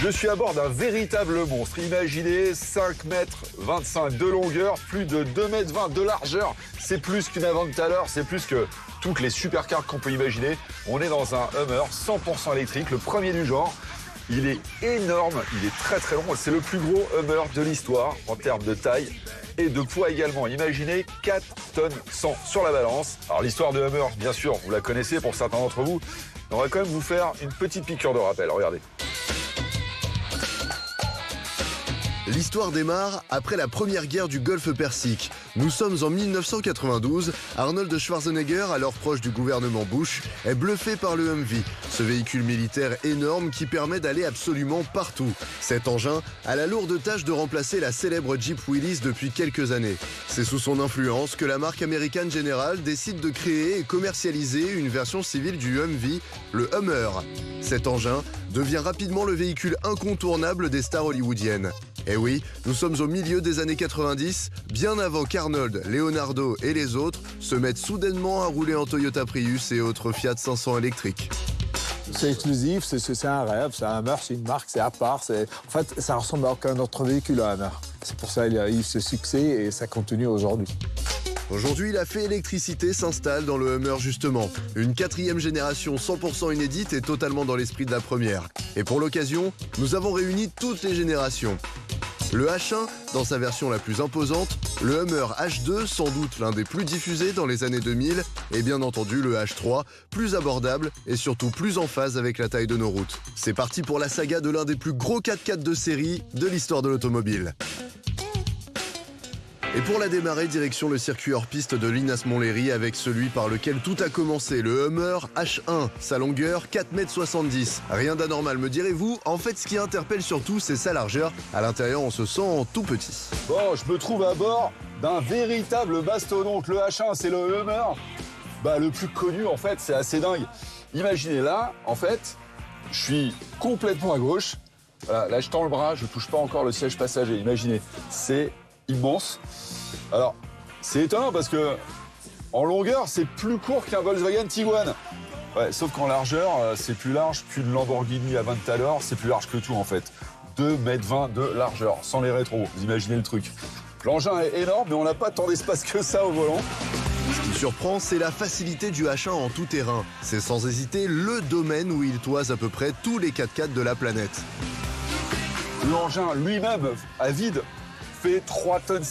Je suis à bord d'un véritable monstre. Imaginez 5,25 m de longueur, plus de 2,20 m de largeur. C'est plus qu'une Aventador, c'est plus que toutes les supercars qu'on peut imaginer. On est dans un Hummer 100% électrique, le premier du genre. Il est énorme, il est très très long. C'est le plus gros Hummer de l'histoire en termes de taille et de poids également. Imaginez 4 tonnes 100 sur la balance. Alors l'histoire de Hummer, bien sûr, vous la connaissez pour certains d'entre vous. On va quand même vous faire une petite piqûre de rappel. Regardez. L'histoire démarre après la première guerre du Golfe Persique. Nous sommes en 1992. Arnold Schwarzenegger, alors proche du gouvernement Bush, est bluffé par le Humvee, ce véhicule militaire énorme qui permet d'aller absolument partout. Cet engin a la lourde tâche de remplacer la célèbre Jeep Willys depuis quelques années. C'est sous son influence que la marque American General décide de créer et commercialiser une version civile du Humvee, le Hummer. Cet engin devient rapidement le véhicule incontournable des stars hollywoodiennes. Et oui, nous sommes au milieu des années 90, bien avant qu'Arnold, Leonardo et les autres se mettent soudainement à rouler en Toyota Prius et autres Fiat 500 électriques. C'est exclusif, c'est un rêve, c'est un Hummer, c'est une marque, c'est à part. En fait, ça ressemble à aucun autre véhicule à Hummer. C'est pour ça qu'il a eu ce succès et ça continue aujourd'hui. Aujourd'hui, la fée électricité s'installe dans le Hummer justement. Une 4e génération 100% inédite et totalement dans l'esprit de la première. Et pour l'occasion, nous avons réuni toutes les générations. Le H1 dans sa version la plus imposante, le Hummer H2 sans doute l'un des plus diffusés dans les années 2000 et bien entendu le H3 plus abordable et surtout plus en phase avec la taille de nos routes. C'est parti pour la saga de l'un des plus gros 4x4 de série de l'histoire de l'automobile. Et pour la démarrer, direction le circuit hors-piste de Linas Montlhéry avec celui par lequel tout a commencé, le Hummer H1. Sa longueur, 4,70 m. Rien d'anormal, me direz-vous. En fait, ce qui interpelle surtout, c'est sa largeur. À l'intérieur, on se sent tout petit. Bon, je me trouve à bord d'un véritable mastodonte. Le H1, c'est le Hummer. Le plus connu, en fait, c'est assez dingue. Imaginez là, en fait, je suis complètement à gauche. Voilà, là, je tends le bras, je touche pas encore le siège passager. Imaginez, c'est immense. Alors, c'est étonnant parce que en longueur, c'est plus court qu'un Volkswagen Tiguan. Ouais, sauf qu'en largeur, c'est plus large qu'une Lamborghini Aventador, c'est plus large que tout en fait. 2,20 m de largeur, sans les rétros, vous imaginez le truc. L'engin est énorme, mais on n'a pas tant d'espace que ça au volant. Ce qui surprend, c'est la facilité du H1 en tout terrain. C'est sans hésiter le domaine où il toise à peu près tous les 4x4 de la planète. L'engin lui-même, à vide, fait 3,6 tonnes,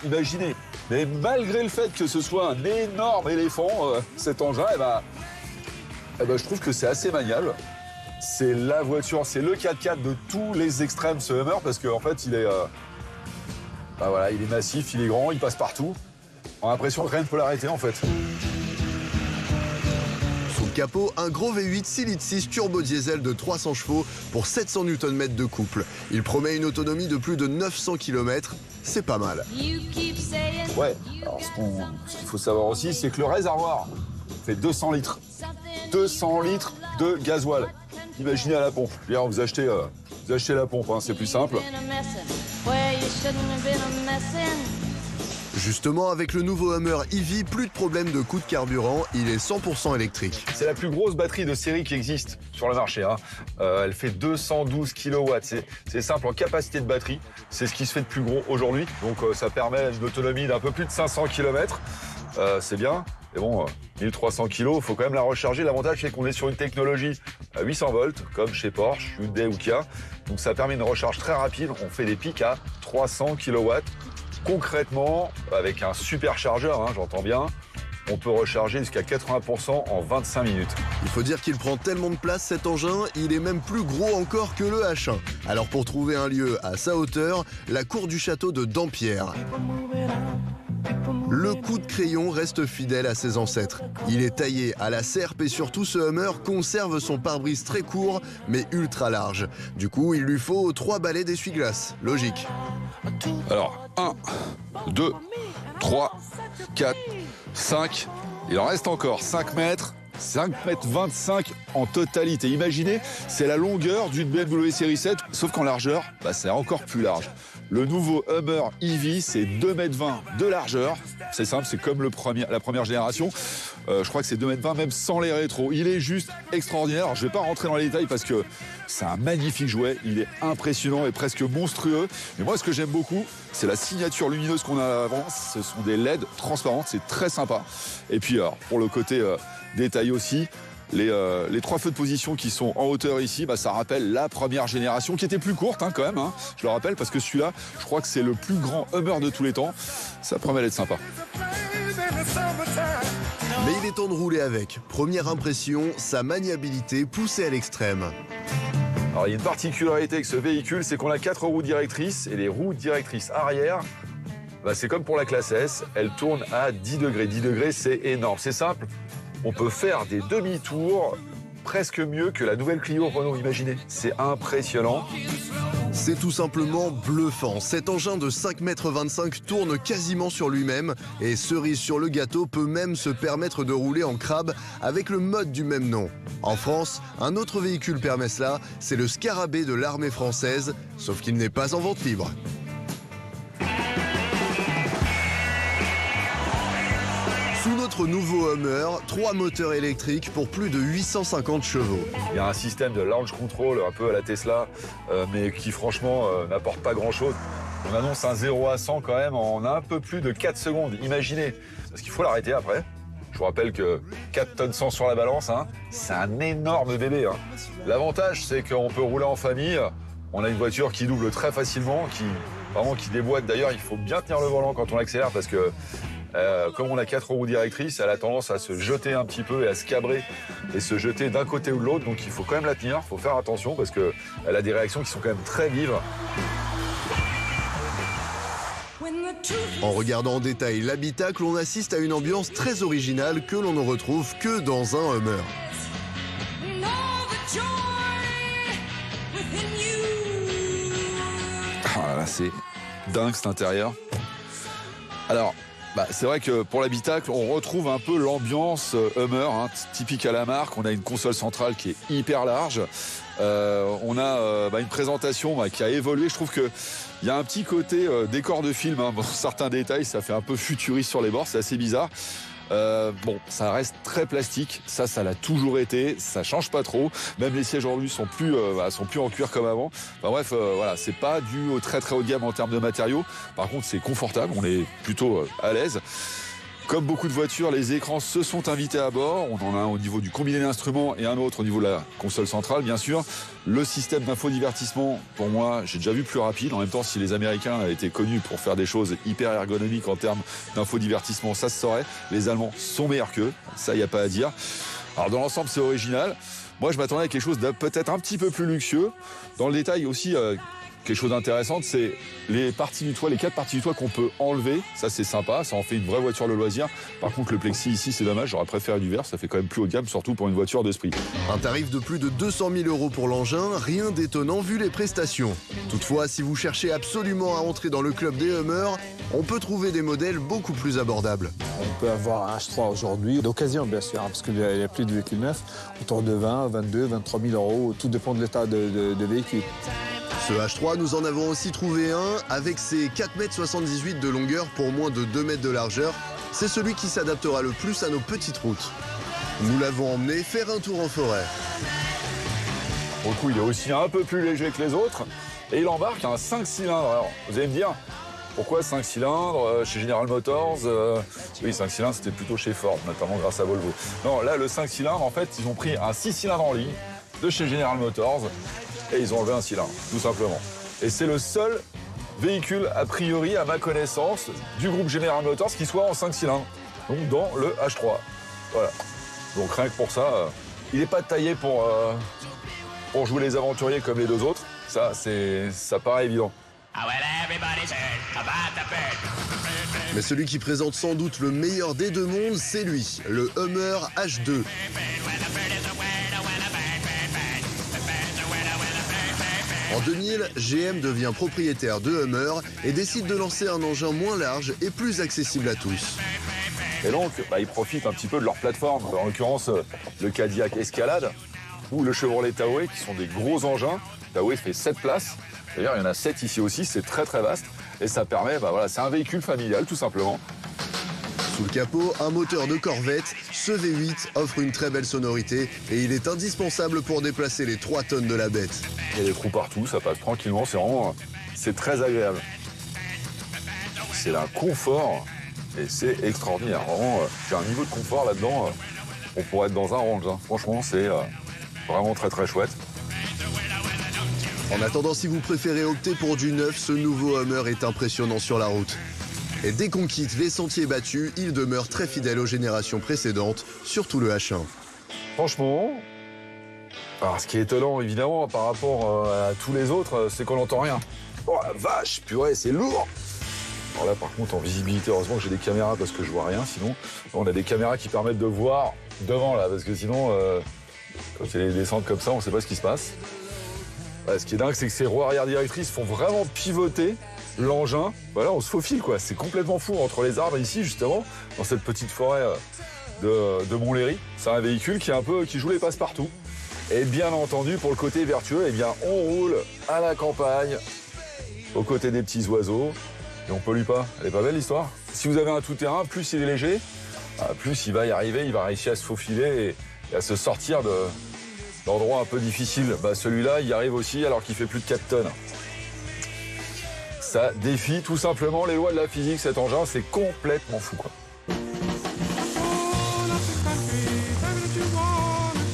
imaginez. Mais malgré le fait que ce soit un énorme éléphant, cet engin, je trouve que c'est assez maniable. C'est la voiture, c'est le 4x4 de tous les extrêmes, ce Hummer, parce qu'en fait, il est massif, il est grand, il passe partout. On a l'impression que rien ne peut l'arrêter, en fait. Sous le capot, un gros V8 6 litres 6 turbo diesel de 300 chevaux pour 700 Nm de couple. Il promet une autonomie de plus de 900 km. C'est pas mal. Ouais, alors ce qu'il faut savoir aussi, c'est que le réservoir fait 200 litres. 200 litres de gasoil. Imaginez à la pompe. Bien, vous achetez la pompe, hein, c'est plus simple. Justement, avec le nouveau Hummer EV, plus de problème de coût de carburant, il est 100% électrique. C'est la plus grosse batterie de série qui existe sur le marché. Hein. Elle fait 212 kW. C'est simple en capacité de batterie. C'est ce qui se fait de plus gros aujourd'hui. Donc ça permet une autonomie d'un peu plus de 500 km. C'est bien. Mais bon, 1300 kg, il faut quand même la recharger. L'avantage, c'est qu'on est sur une technologie à 800 volts, comme chez Porsche, Hyundai ou Kia. Donc ça permet une recharge très rapide. On fait des pics à 300 kW. Concrètement, avec un superchargeur, hein, j'entends bien, on peut recharger jusqu'à 80% en 25 minutes. Il faut dire qu'il prend tellement de place cet engin, il est même plus gros encore que le H1. Alors pour trouver un lieu à sa hauteur, la cour du château de Dampierre. Le coup de crayon reste fidèle à ses ancêtres. Il est taillé à la serpe et surtout ce Hummer conserve son pare-brise très court mais ultra large. Du coup, il lui faut 3 balais d'essuie-glace. Logique. Alors, 1, 2, 3, 4, 5. Il en reste encore 5 mètres. 5,25 m en totalité. Imaginez, c'est la longueur d'une BMW série 7, sauf qu'en largeur, c'est encore plus large. Le nouveau Hummer EV, c'est 2,20 m de largeur. C'est simple, c'est comme la première génération. Je crois que c'est 2,20 m même sans les rétros. Il est juste extraordinaire. Alors, je ne vais pas rentrer dans les détails parce que c'est un magnifique jouet. Il est impressionnant et presque monstrueux. Mais moi, ce que j'aime beaucoup, c'est la signature lumineuse qu'on a avant. Ce sont des LED transparentes, c'est très sympa. Et puis, alors, pour le côté détail aussi, les 3 feux de position qui sont en hauteur ici, ça rappelle la première génération qui était plus courte quand même. Je le rappelle parce que celui-là, je crois que c'est le plus grand Hummer de tous les temps. Ça promet d'être sympa. Mais il est temps de rouler avec. Première impression, sa maniabilité poussée à l'extrême. Alors il y a une particularité avec ce véhicule, c'est qu'on a 4 roues directrices et les roues directrices arrière, c'est comme pour la classe S, elles tournent à 10 degrés. 10 degrés, c'est énorme, c'est simple. On peut faire des demi-tours presque mieux que la nouvelle Clio Renault, imaginez. C'est impressionnant. C'est tout simplement bluffant. Cet engin de 5,25 m tourne quasiment sur lui-même et cerise sur le gâteau peut même se permettre de rouler en crabe avec le mode du même nom. En France, un autre véhicule permet cela, c'est le Scarabée de l'armée française, sauf qu'il n'est pas en vente libre. Sous notre nouveau Hummer, 3 moteurs électriques pour plus de 850 chevaux. Il y a un système de launch control un peu à la Tesla, mais qui franchement n'apporte pas grand-chose. On annonce un 0 à 100 quand même en un peu plus de 4 secondes, imaginez. Parce qu'il faut l'arrêter après. Je vous rappelle que 4 tonnes 100 sur la balance, c'est un énorme bébé. L'avantage, c'est qu'on peut rouler en famille. On a une voiture qui double très facilement, qui déboîte. D'ailleurs, il faut bien tenir le volant quand on accélère parce que comme on a 4 roues directrices, elle a tendance à se jeter un petit peu et à se cabrer et se jeter d'un côté ou de l'autre. Donc il faut quand même la tenir, il faut faire attention parce qu'elle a des réactions qui sont quand même très vives. En regardant en détail l'habitacle, on assiste à une ambiance très originale que l'on ne retrouve que dans un Hummer. Ah là, c'est dingue cet intérieur. Alors, c'est vrai que pour l'habitacle, on retrouve un peu l'ambiance Hummer, typique à la marque. On a une console centrale qui est hyper large. On a une présentation qui a évolué. Je trouve qu'il y a un petit côté décor de film. Dans certains détails, ça fait un peu futuriste sur les bords. C'est assez bizarre. Ça reste très plastique. Ça l'a toujours été. Ça change pas trop. Même les sièges aujourd'hui sont plus en cuir comme avant. Voilà, c'est pas dû au très très haut de gamme en termes de matériaux. Par contre, c'est confortable. On est plutôt à l'aise. Comme beaucoup de voitures, les écrans se sont invités à bord. On en a un au niveau du combiné d'instruments et un autre au niveau de la console centrale, bien sûr. Le système d'infodivertissement, pour moi, j'ai déjà vu plus rapide. En même temps, si les Américains étaient connus pour faire des choses hyper ergonomiques en termes d'infodivertissement, ça se saurait. Les Allemands sont meilleurs qu'eux, ça, il n'y a pas à dire. Alors, dans l'ensemble, c'est original. Moi, je m'attendais à quelque chose de peut-être un petit peu plus luxueux. Dans le détail aussi, quelque chose d'intéressant, c'est les 4 parties du toit qu'on peut enlever. Ça, c'est sympa, ça en fait une vraie voiture de loisir. Par contre, le plexi ici, c'est dommage, j'aurais préféré du verre, ça fait quand même plus haut de gamme, surtout pour une voiture de ce prix. Un tarif de plus de 200 000 € pour l'engin, rien d'étonnant vu les prestations. Toutefois, si vous cherchez absolument à entrer dans le club des Hummers, on peut trouver des modèles beaucoup plus abordables. On peut avoir un H3 aujourd'hui, d'occasion bien sûr, parce qu'il n'y a plus de véhicules neufs, autour de 20, 22, 23 000 €, tout dépend de l'état de véhicule. Ce H3, nous en avons aussi trouvé un avec ses 4,78 m de longueur pour moins de 2 m de largeur. C'est celui qui s'adaptera le plus à nos petites routes. Nous l'avons emmené faire un tour en forêt. Pour le coup, il est aussi un peu plus léger que les autres et il embarque un 5 cylindres. Alors, vous allez me dire, pourquoi 5 cylindres chez General Motors Oui, 5 cylindres, c'était plutôt chez Ford, notamment grâce à Volvo. Non, là, le 5 cylindres, en fait, ils ont pris un 6 cylindres en ligne de chez General Motors. Et ils ont enlevé un cylindre, tout simplement. Et c'est le seul véhicule, a priori, à ma connaissance, du groupe General Motors qui soit en 5 cylindres. Donc dans le H3. Voilà. Donc rien que pour ça, il n'est pas taillé pour jouer les aventuriers comme les deux autres. Ça paraît évident. Mais celui qui présente sans doute le meilleur des deux mondes, c'est lui, le Hummer H2. En 2000, GM devient propriétaire de Hummer et décide de lancer un engin moins large et plus accessible à tous. Et donc, ils profitent un petit peu de leur plateforme, en l'occurrence le Cadillac Escalade ou le Chevrolet Tahoe, qui sont des gros engins. Tahoe fait 7 places. D'ailleurs, il y en a 7 ici aussi, c'est très très vaste. Et ça permet, voilà, c'est un véhicule familial tout simplement. Sous le capot, un moteur de Corvette, ce V8 offre une très belle sonorité et il est indispensable pour déplacer les 3 tonnes de la bête. Il y a des trous partout, ça passe tranquillement, c'est très agréable. C'est un confort et c'est extraordinaire. Vraiment, j'ai un niveau de confort là-dedans, on pourrait être dans un range. Hein. Franchement, c'est vraiment très très chouette. En attendant, si vous préférez opter pour du neuf, ce nouveau Hummer est impressionnant sur la route. Et dès qu'on quitte les sentiers battus, il demeure très fidèle aux générations précédentes, surtout le H1. Franchement, alors ce qui est étonnant évidemment par rapport à tous les autres, c'est qu'on n'entend rien. Oh la vache, purée, c'est lourd. Alors là par contre en visibilité, heureusement que j'ai des caméras parce que je vois rien, sinon on a des caméras qui permettent de voir devant là, parce que sinon quand il y a des descentes comme ça, on ne sait pas ce qui se passe. Ouais, ce qui est dingue, c'est que ces roues arrière directrices font vraiment pivoter l'engin. Voilà, on se faufile quoi, c'est complètement fou entre les arbres ici justement, dans cette petite forêt de Montlhéry. C'est un véhicule qui joue les passe-partout. Et bien entendu, pour le côté vertueux, eh bien, on roule à la campagne, aux côtés des petits oiseaux, et on pollue pas. Elle est pas belle l'histoire? Si vous avez un tout-terrain, plus il est léger, plus il va y arriver, il va réussir à se faufiler et à se sortir d'endroits un peu difficiles. Celui-là, il y arrive aussi alors qu'il fait plus de 4 tonnes. Ça défie tout simplement les lois de la physique, cet engin, c'est complètement fou, quoi.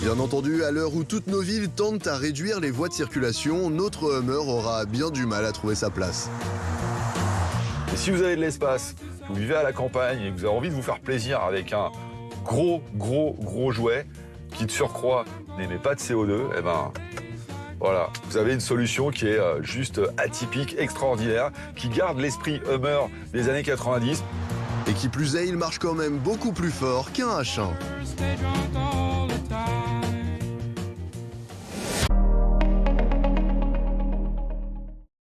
Bien entendu, à l'heure où toutes nos villes tentent à réduire les voies de circulation, notre Hummer aura bien du mal à trouver sa place. Et si vous avez de l'espace, que vous vivez à la campagne et que vous avez envie de vous faire plaisir avec un gros jouet qui de surcroît n'émet pas de CO2, eh ben voilà, vous avez une solution qui est juste atypique, extraordinaire, qui garde l'esprit Hummer des années 90. Et qui plus est, il marche quand même beaucoup plus fort qu'un H1.